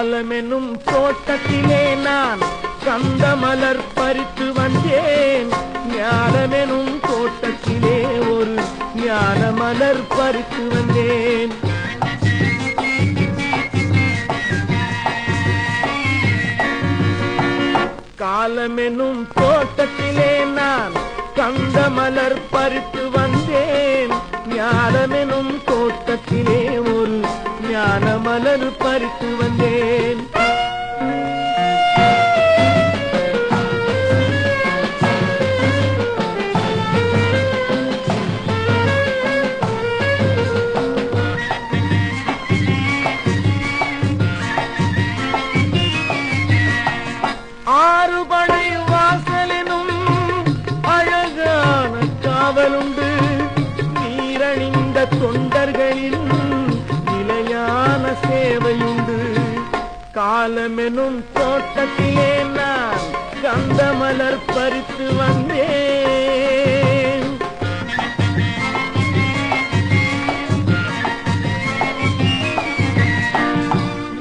காலமெனும் தோட்டத்திலே நான் கந்த மலர் பறித்து வந்தேன். ஞானமெனும் தோட்டத்திலே ஒரு ஞான மலர் பறித்து வந்தேன். காலமெனும் தோட்டத்திலே நான் கந்த மலர் பறித்து வந்தேன். ஞானமெனும் தோட்டத்திலே ஒரு ஞான மலர் பறித்து வந்தேன். ஆறுபடை வாசலினும் அழகான காவலுண்டு. நீரணிந்த தொண்டர்களின் நிலையான சேவையுண்டு. காலமெனும் தோட்டத்திலே நான் கந்த மலர் பறித்து வந்தேன்.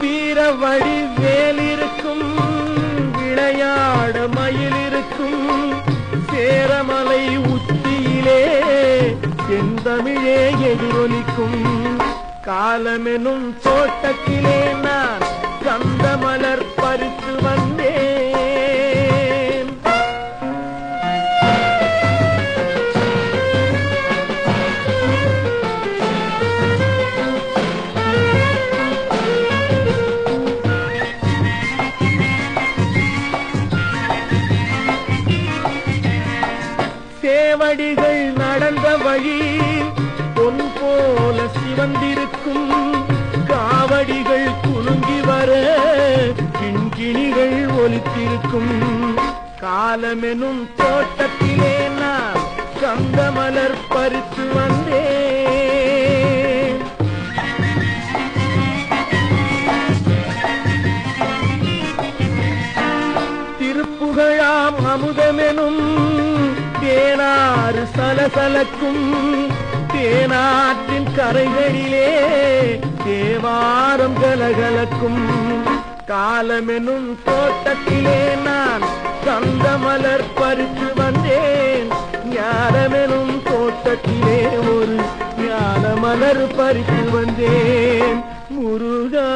வீரவழி வேலிருக்கும், விளையாட மயில் இருக்கும். சேரமலை உச்சியிலே செந்தமிழே எதிரொலிக்கும். காலமெனும் தோட்டத்திலே நான் கந்த மலர் பறித்து வந்தேன். சேவடிகள் நடந்த வழி பொன் போல சிவந்திருக்கும். காவடிகள் குலுங்கி வர கிண்கிணிகள் ஒலித்திருக்கும். காலமெனும் தோட்டத்திலே நான் கந்த மலர் பறித்து வந்தேன். திருப்புகழாம் அமுதமெனும் தேனாறு சலசலக்கும். தேனாற்றின் கரைகளிலே தேவாரம் கலகலக்கும். காலமெனும் தோட்டத்திலே நான் கந்த மலர் பறித்து வந்தேன். ஞானமெனும் தோட்டத்திலே ஒரு ஞான மலர் பறித்து வந்தேன். முருகா